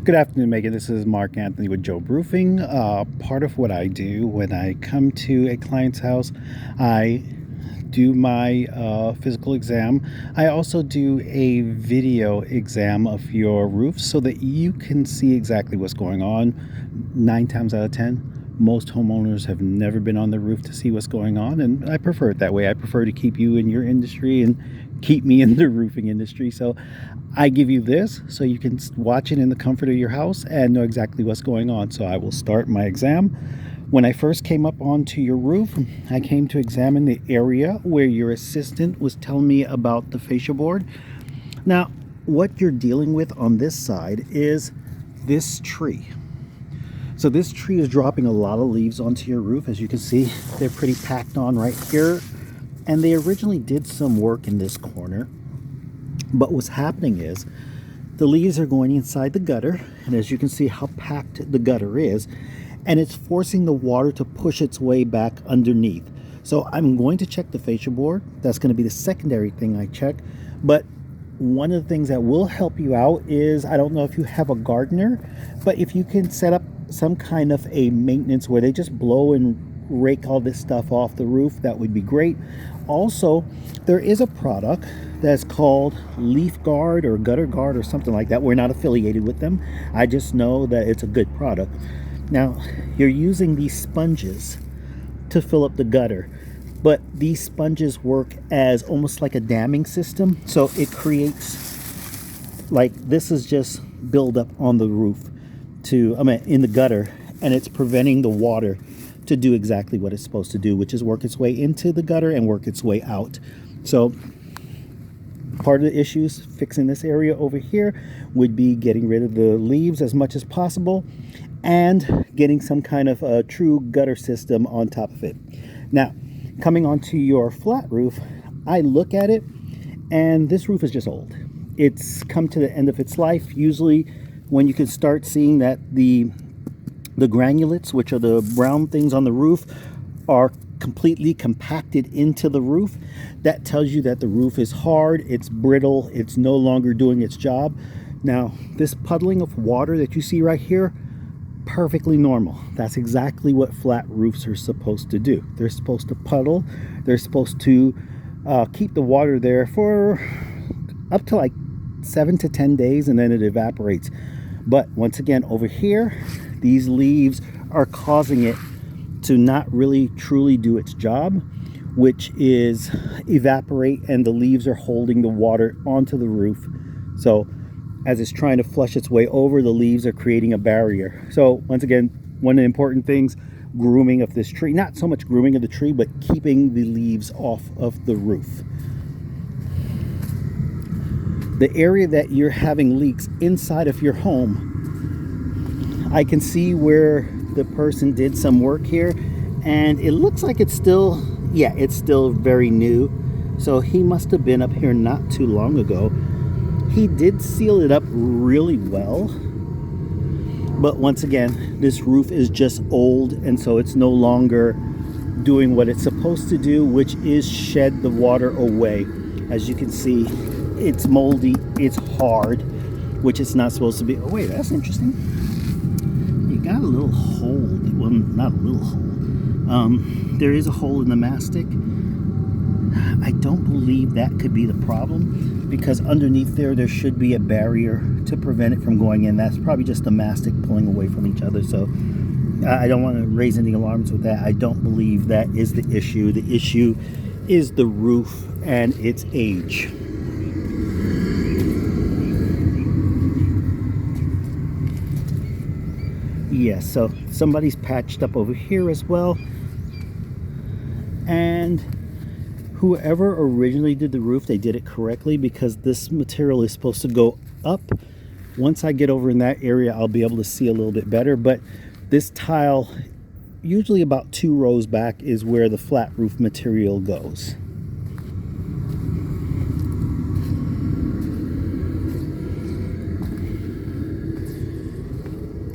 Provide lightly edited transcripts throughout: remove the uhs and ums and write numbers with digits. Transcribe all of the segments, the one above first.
Good afternoon, Megan. This is Mark Anthony with Joe Roofing. Part of what I do when I come to a client's house, I do my physical exam. I also do a video exam of your roof so that you can see exactly what's going on. 9 times out of 10, most homeowners have never been on the roof to see what's going on, and I prefer it that way. I prefer to keep you in your industry and keep me in the roofing industry. So I give you this so you can watch it in the comfort of your house and know exactly what's going on. So I will start my exam. When I first came up onto your roof, I came to examine the area where your assistant was telling me about the fascia board. Now, what you're dealing with on this side is this tree. So this tree is dropping a lot of leaves onto your roof. As you can see, they're pretty packed on right here. And they originally did some work in this corner. But what's happening is the leaves are going inside the gutter. And as you can see how packed the gutter is, and it's forcing the water to push its way back underneath. So I'm going to check the fascia board. That's going to be the secondary thing I check. But one of the things that will help you out is, I don't know if you have a gardener, but if you can set up some kind of a maintenance where they just blow and rake all this stuff off the roof, that would be great. Also, there is a product that's called Leaf Guard or Gutter Guard or something like that. We're not affiliated with them. I just know that it's a good product. Now, you're using these sponges to fill up the gutter, but these sponges work as almost like a damming system. So it creates, like, this is just buildup on the roof in the gutter, and it's preventing the water to do exactly what it's supposed to do, which is work its way into the gutter and work its way out. So part of the issues fixing this area over here would be getting rid of the leaves as much as possible and getting some kind of a true gutter system on top of it. Now, coming onto your flat roof, I look at it and this roof is just old. It's come to the end of its life. Usually when you can start seeing that the granulates, which are the brown things on the roof, are completely compacted into the roof, that tells you that the roof is hard, it's brittle, it's no longer doing its job. Now, this puddling of water that you see right here, perfectly normal. That's exactly what flat roofs are supposed to do. They're supposed to puddle. They're supposed to keep the water there for up to like 7 to 10 days, and then it evaporates. But once again, over here, these leaves are causing it to not really truly do its job, which is evaporate, and the leaves are holding the water onto the roof. So as it's trying to flush its way over, the leaves are creating a barrier. So once again, one of the important things, grooming of this tree. Not so much grooming of the tree, but keeping the leaves off of the roof. The area that you're having leaks inside of your home, I can see where the person did some work here, and it looks like it's still very new. So he must have been up here not too long ago. He did seal it up really well, but once again, this roof is just old, and so it's no longer doing what it's supposed to do, which is shed the water away. As you can see, it's moldy, it's hard, which it's not supposed to be. Oh wait, that's interesting. You got a little hole. Well, not a little hole. There is a hole in the mastic. I don't believe that could be the problem, because underneath there should be a barrier to prevent it from going in. That's probably just the mastic pulling away from each other. So I don't want to raise any alarms with that. I don't believe that is the issue. The issue is the roof and its age. Yes, so somebody's patched up over here as well. And whoever originally did the roof, they did it correctly, because this material is supposed to go up. Once I get over in that area, I'll be able to see a little bit better. But this tile, usually about 2 rows back, is where the flat roof material goes.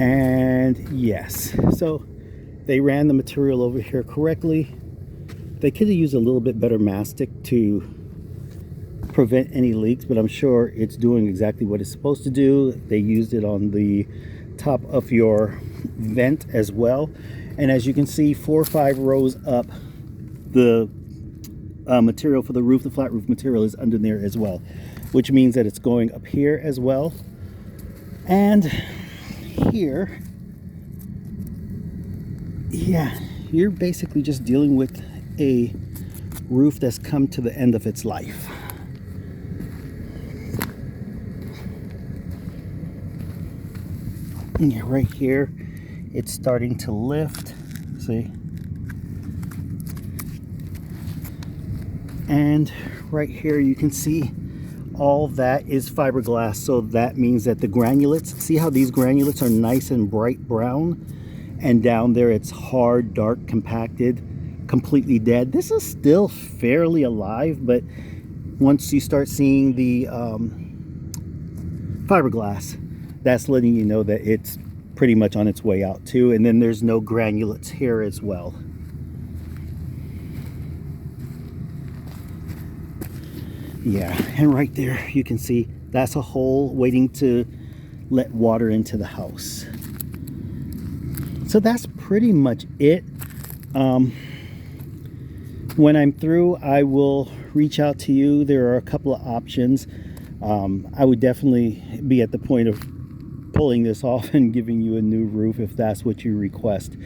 And yes, so they ran the material over here correctly. They could have used a little bit better mastic to prevent any leaks, but I'm sure it's doing exactly what it's supposed to do. They used it on the top of your vent as well. And as you can see, 4 or 5 rows up, the material for the roof, the flat roof material, is under there as well, which means that it's going up here as well. And here, yeah, you're basically just dealing with a roof that's come to the end of its life. And yeah, right here, it's starting to lift, see? And right here you can see all that is fiberglass, so that means that the granulates, see how these granulates are nice and bright brown, and down there it's hard, dark, compacted, completely dead. This is still fairly alive, but once you start seeing the fiberglass, that's letting you know that it's pretty much on its way out too. And then there's no granulates here as well. Yeah, and right there you can see that's a hole waiting to let water into the house. So that's pretty much it. When I'm through, I will reach out to you. There are a couple of options. I would definitely be at the point of pulling this off and giving you a new roof if that's what you request,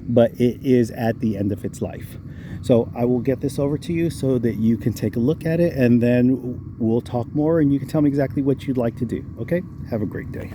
but it is at the end of its life. So I will get this over to you so that you can take a look at it, and then we'll talk more and you can tell me exactly what you'd like to do. Okay? Have a great day.